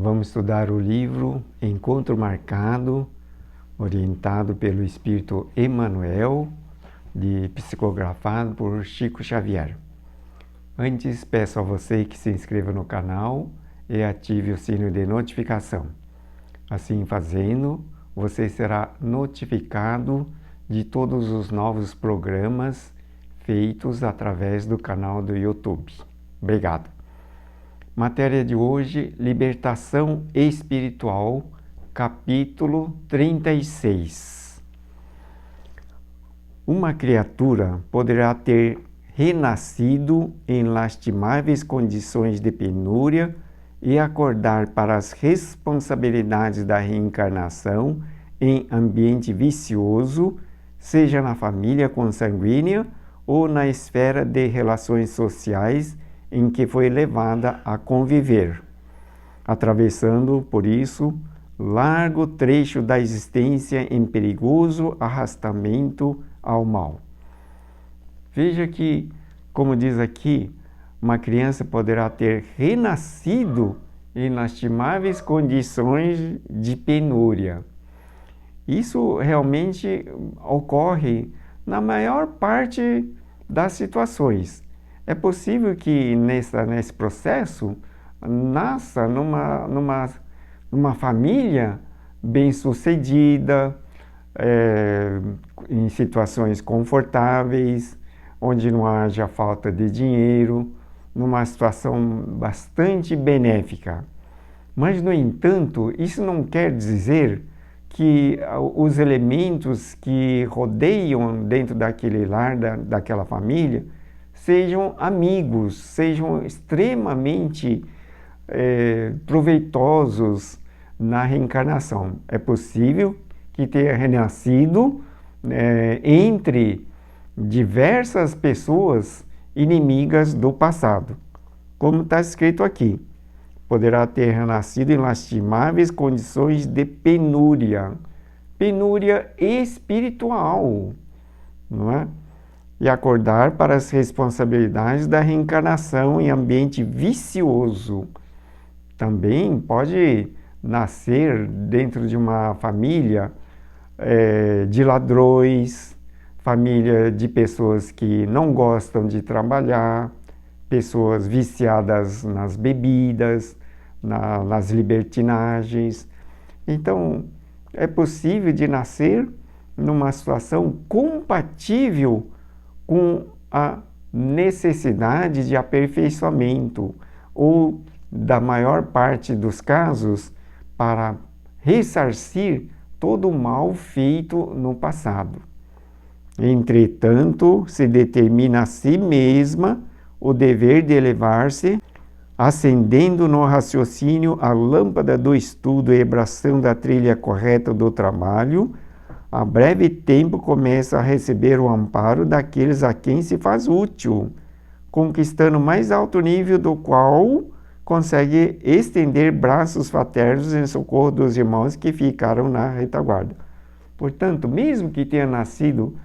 Vamos estudar o livro Encontro Marcado, orientado pelo Espírito Emmanuel, psicografado por Chico Xavier. Antes, peço a você que se inscreva no canal e ative o sino de notificação. Assim fazendo, você será notificado de todos os novos programas feitos através do canal do YouTube. Obrigado. Matéria de hoje, Libertação Espiritual, capítulo 36. Uma criatura poderá ter renascido em lastimáveis condições de penúria e acordar para as responsabilidades da reencarnação em ambiente vicioso, seja na família consanguínea ou na esfera de relações sociais em que foi levada a conviver, atravessando, por isso, largo trecho da existência em perigoso arrastamento ao mal. Veja que, como diz aqui, uma criança poderá ter renascido em lastimáveis condições de penúria. Isso realmente ocorre na maior parte das situações. É possível que nesse processo nasça numa família bem-sucedida, em situações confortáveis, onde não haja falta de dinheiro, numa situação bastante benéfica. Mas, no entanto, isso não quer dizer que os elementos que rodeiam dentro daquele lar, daquela família, sejam amigos, sejam extremamente proveitosos na reencarnação. É possível que tenha renascido entre diversas pessoas inimigas do passado, como está escrito aqui. Poderá ter renascido em lastimáveis condições de penúria, penúria espiritual, não é? E acordar para as responsabilidades da reencarnação em ambiente vicioso. Também pode nascer dentro de uma família de ladrões, família de pessoas que não gostam de trabalhar, pessoas viciadas nas bebidas, nas libertinagens. Então, é possível de nascer numa situação compatível com a necessidade de aperfeiçoamento ou, da maior parte dos casos, para ressarcir todo o mal feito no passado. Entretanto, se determina a si mesma o dever de elevar-se, acendendo no raciocínio a lâmpada do estudo e abraçando a trilha correta do trabalho, a breve tempo começa a receber o amparo daqueles a quem se faz útil, conquistando mais alto nível do qual consegue estender braços fraternos em socorro dos irmãos que ficaram na retaguarda. Portanto, mesmo que tenha nascido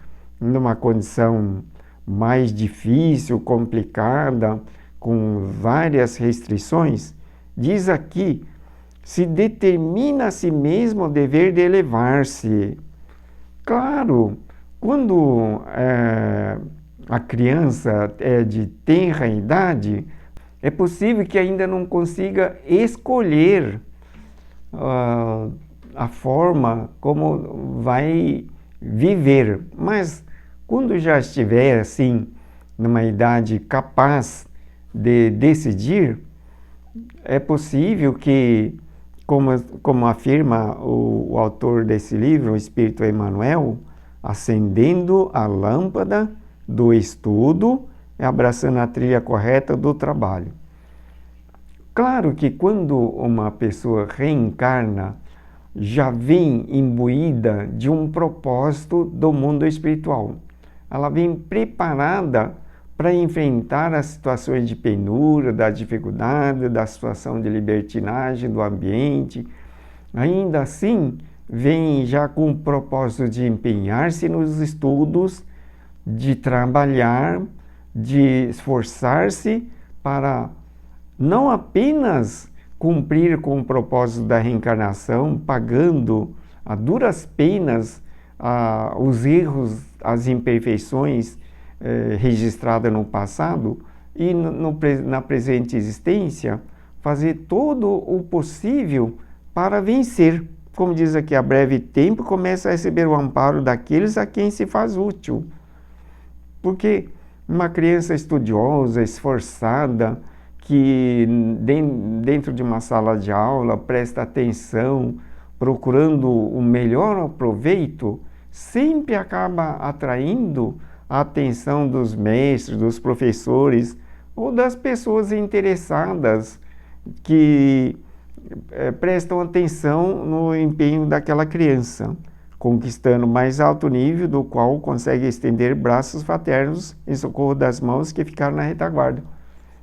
numa condição mais difícil, complicada, com várias restrições, diz aqui, se determina a si mesmo o dever de elevar-se. Claro, quando a criança é de tenra idade, é possível que ainda não consiga escolher a forma como vai viver. Mas quando já estiver assim, numa idade capaz de decidir, é possível que, como afirma o autor desse livro, o Espírito Emmanuel, acendendo a lâmpada do estudo e abraçando a trilha correta do trabalho. Claro que quando uma pessoa reencarna, já vem imbuída de um propósito do mundo espiritual. Ela vem preparada para enfrentar as situações de penúria, da dificuldade, da situação de libertinagem do ambiente. Ainda assim, vem já com o propósito de empenhar-se nos estudos, de trabalhar, de esforçar-se para não apenas cumprir com o propósito da reencarnação, pagando a duras penas os erros, as imperfeições registradas no passado e na presente existência, fazer todo o possível para vencer. Como diz aqui, a breve tempo começa a receber o amparo daqueles a quem se faz útil. Porque uma criança estudiosa, esforçada, que dentro de uma sala de aula presta atenção, procurando o melhor proveito, sempre acaba atraindo a atenção dos mestres, dos professores ou das pessoas interessadas que prestam atenção no empenho daquela criança, conquistando mais alto nível do qual consegue estender braços fraternos em socorro das mãos que ficaram na retaguarda.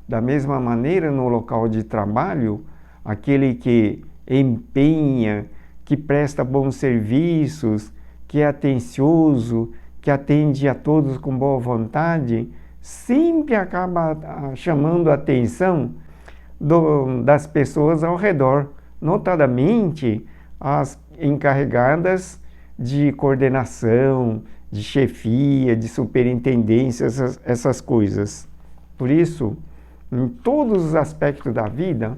Da mesma maneira, no local de trabalho, aquele que empenha, que presta bons serviços, que é atencioso, que atende a todos com boa vontade, sempre acaba chamando a atenção das pessoas ao redor, notadamente as encarregadas de coordenação, de chefia, de superintendência, essas coisas. Por isso, em todos os aspectos da vida,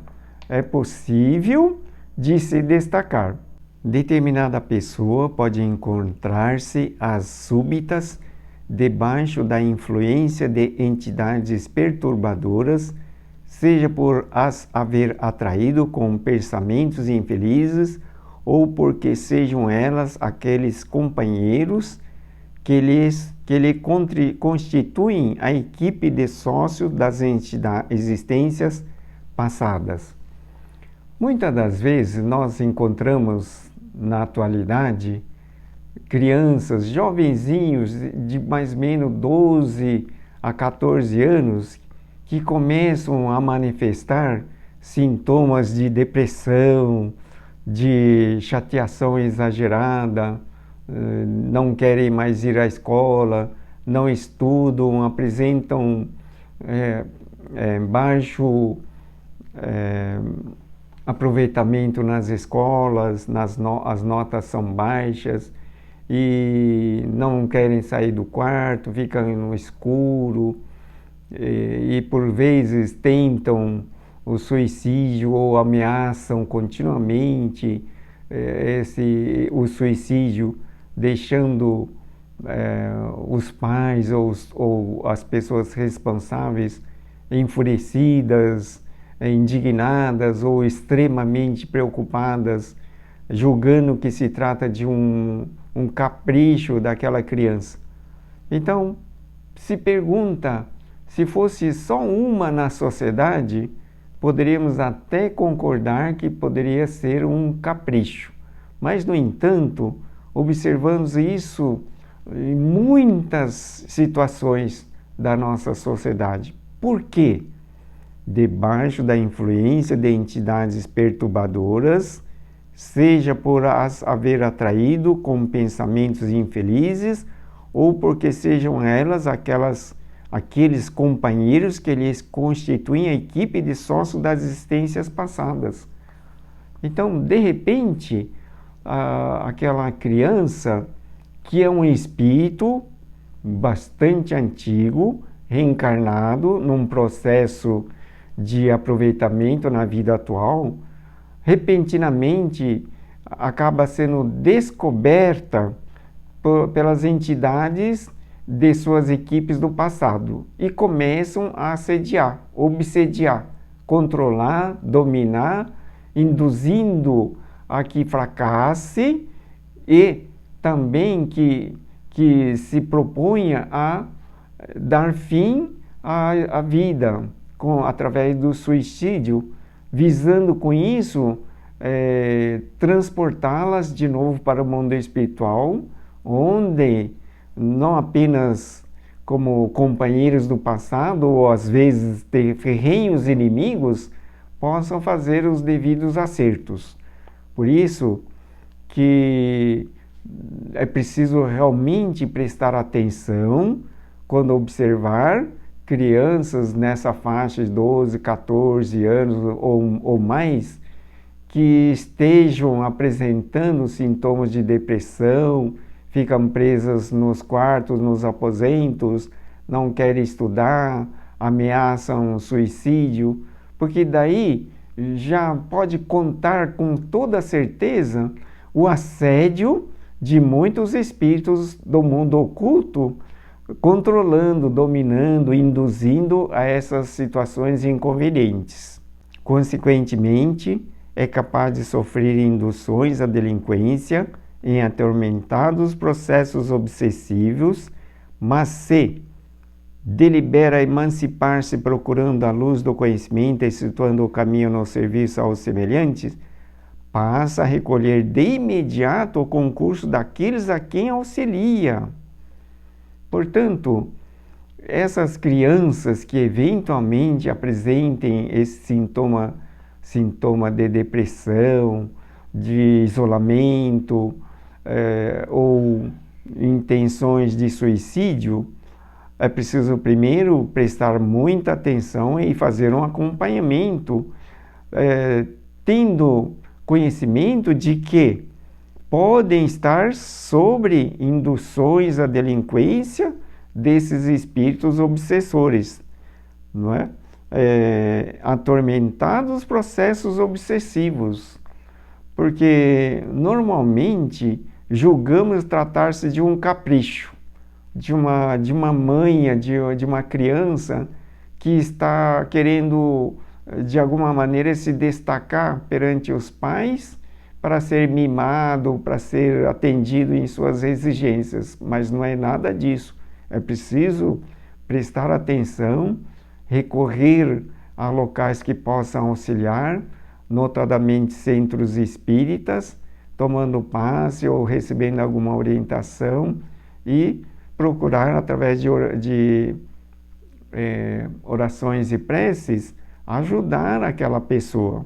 é possível de se destacar. Determinada pessoa pode encontrar-se às súbitas debaixo da influência de entidades perturbadoras, seja por as haver atraído com pensamentos infelizes ou porque sejam elas aqueles companheiros que lhe constituem a equipe de sócios das existências passadas. Muitas das vezes nós encontramos na atualidade crianças, jovenzinhos de mais ou menos 12 a 14 anos que começam a manifestar sintomas de depressão, de chateação exagerada, não querem mais ir à escola, não estudam, apresentam baixo aproveitamento nas escolas, as notas são baixas e não querem sair do quarto, ficam no escuro e por vezes tentam o suicídio ou ameaçam continuamente o suicídio, deixando os pais ou as pessoas responsáveis enfurecidas, indignadas ou extremamente preocupadas, julgando que se trata de um capricho daquela criança. Então, se pergunta, se fosse só uma na sociedade, poderíamos até concordar que poderia ser um capricho. Mas, no entanto, observamos isso em muitas situações da nossa sociedade. Por quê? Debaixo da influência de entidades perturbadoras, seja por as haver atraído com pensamentos infelizes, ou porque sejam elas aqueles companheiros que lhes constituem a equipe de sócios das existências passadas. Então, de repente, aquela criança que é um espírito bastante antigo, reencarnado num processo de aproveitamento na vida atual, repentinamente acaba sendo descoberta pelas entidades de suas equipes do passado e começam a assediar, obsediar, controlar, dominar, induzindo a que fracasse e também que se proponha a dar fim à vida através do suicídio, visando com isso transportá-las de novo para o mundo espiritual, onde não apenas como companheiros do passado ou às vezes ferrenhos inimigos possam fazer os devidos acertos. Por isso que é preciso realmente prestar atenção quando observar crianças nessa faixa de 12, 14 anos ou mais, que estejam apresentando sintomas de depressão, ficam presas nos quartos, nos aposentos, não querem estudar, ameaçam suicídio, porque daí já pode contar com toda certeza o assédio de muitos espíritos do mundo oculto, controlando, dominando, induzindo a essas situações inconvenientes. Consequentemente, é capaz de sofrer induções à delinquência em atormentados processos obsessivos, mas se delibera emancipar-se procurando a luz do conhecimento e situando o caminho no serviço aos semelhantes, passa a recolher de imediato o concurso daqueles a quem auxilia. Portanto, essas crianças que eventualmente apresentem esse sintoma de depressão, de isolamento ou intenções de suicídio, é preciso primeiro prestar muita atenção e fazer um acompanhamento, tendo conhecimento de que podem estar sobre induções à delinquência desses espíritos obsessores, não é? Atormentados processos obsessivos, porque normalmente julgamos tratar-se de um capricho, de uma manha, de uma criança que está querendo de alguma maneira se destacar perante os pais para ser mimado, para ser atendido em suas exigências, mas não é nada disso. É preciso prestar atenção, recorrer a locais que possam auxiliar, notadamente centros espíritas, tomando passe ou recebendo alguma orientação e procurar, através de orações e preces, ajudar aquela pessoa,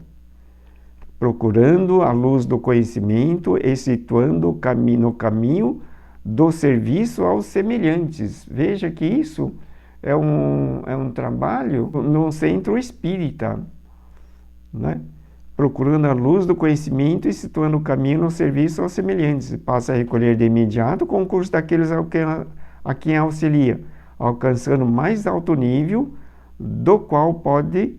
procurando a luz do conhecimento e situando no caminho do serviço aos semelhantes. Veja que isso é um trabalho no centro espírita, né? Procurando a luz do conhecimento e situando o caminho no serviço aos semelhantes. Passa a recolher de imediato o concurso daqueles a quem auxilia, alcançando mais alto nível, do qual pode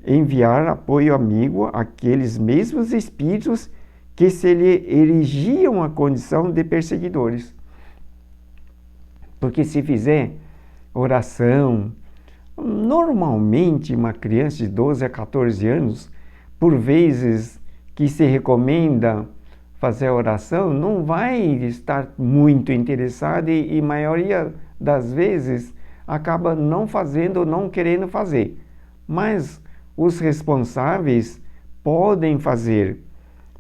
enviar apoio amigo àqueles mesmos espíritos que se lhe erigiam a condição de perseguidores. Porque se fizer oração, normalmente uma criança de 12 a 14 anos, por vezes que se recomenda fazer a oração, não vai estar muito interessada e maioria das vezes acaba não fazendo ou não querendo fazer. Mas os responsáveis podem fazer,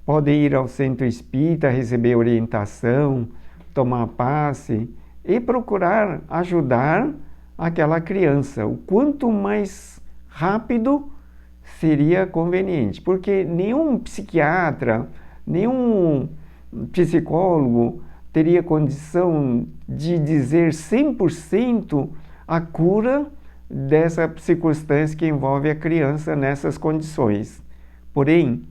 podem ir ao centro espírita, receber orientação, tomar passe e procurar ajudar aquela criança. O quanto mais rápido seria conveniente, porque nenhum psiquiatra, nenhum psicólogo teria condição de dizer 100% a cura dessa circunstância que envolve a criança nessas condições. Porém,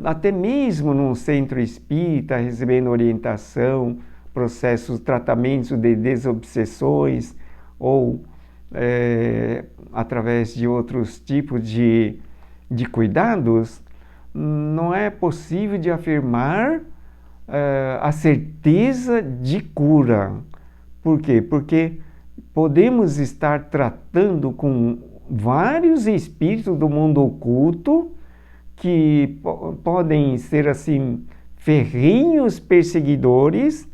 até mesmo num centro espírita, recebendo orientação, processos, tratamentos de desobsessões ou através de outros tipos de cuidados, não é possível de afirmar a certeza de cura. Por quê? Porque podemos estar tratando com vários espíritos do mundo oculto que podem ser assim ferrenhos perseguidores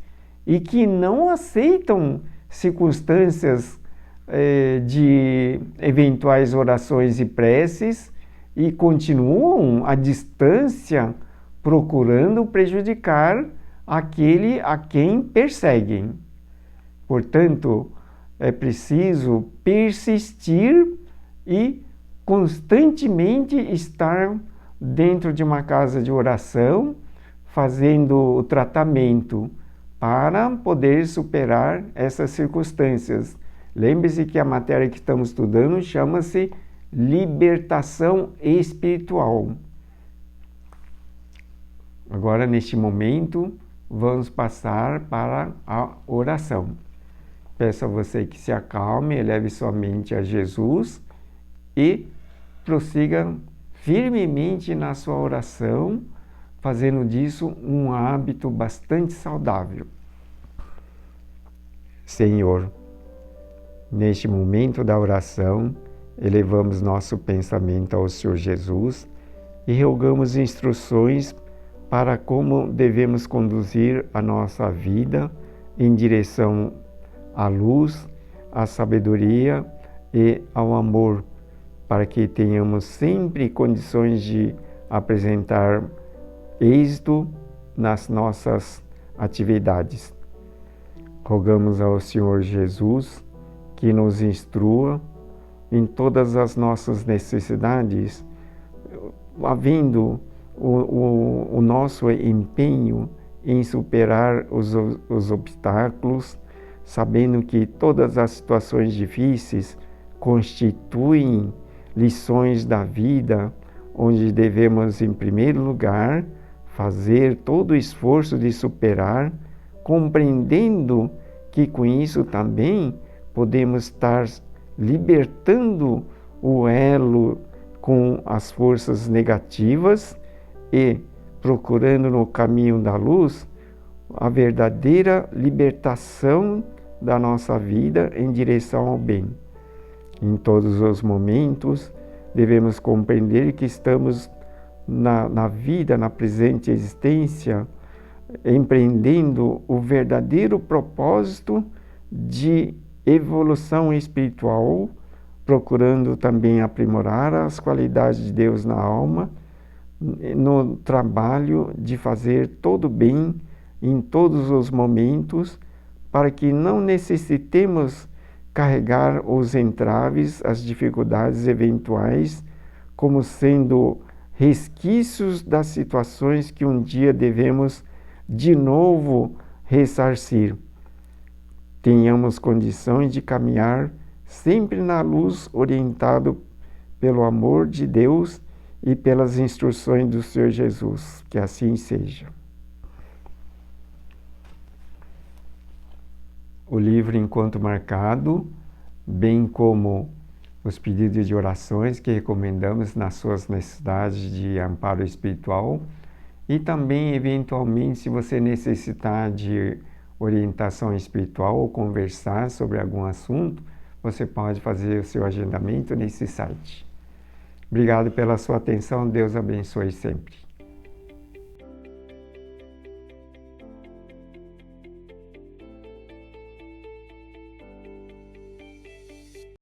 e que não aceitam circunstâncias de eventuais orações e preces e continuam à distância procurando prejudicar aquele a quem perseguem. Portanto, é preciso persistir e constantemente estar dentro de uma casa de oração, fazendo o tratamento para poder superar essas circunstâncias, Lembre-se que a matéria que estamos estudando chama-se libertação espiritual. Agora, neste momento, vamos passar para a oração. Peço a você que se acalme, eleve sua mente a Jesus e prossiga firmemente na sua oração, fazendo disso um hábito bastante saudável. Senhor, neste momento da oração, elevamos nosso pensamento ao Senhor Jesus e rogamos instruções para como devemos conduzir a nossa vida em direção à luz, à sabedoria e ao amor, para que tenhamos sempre condições de apresentar êxito nas nossas atividades. Rogamos ao Senhor Jesus que nos instrua em todas as nossas necessidades, havendo o nosso empenho em superar os obstáculos, sabendo que todas as situações difíceis constituem lições da vida, onde devemos, em primeiro lugar, fazer todo o esforço de superar, compreendendo que com isso também podemos estar libertando o elo com as forças negativas e procurando no caminho da luz a verdadeira libertação da nossa vida em direção ao bem. Em todos os momentos, devemos compreender que estamos na vida, na presente existência, empreendendo o verdadeiro propósito de evolução espiritual, procurando também aprimorar as qualidades de Deus na alma, no trabalho de fazer todo bem em todos os momentos, para que não necessitemos carregar os entraves, as dificuldades eventuais, como sendo resquícios das situações que um dia devemos de novo ressarcir. Tenhamos condições de caminhar sempre na luz, orientado pelo amor de Deus e pelas instruções do Senhor Jesus. Que assim seja. O livro Encontro Marcado, bem como os pedidos de orações que recomendamos nas suas necessidades de amparo espiritual, e também, eventualmente, se você necessitar de orientação espiritual ou conversar sobre algum assunto, você pode fazer o seu agendamento nesse site. Obrigado pela sua atenção, Deus abençoe sempre.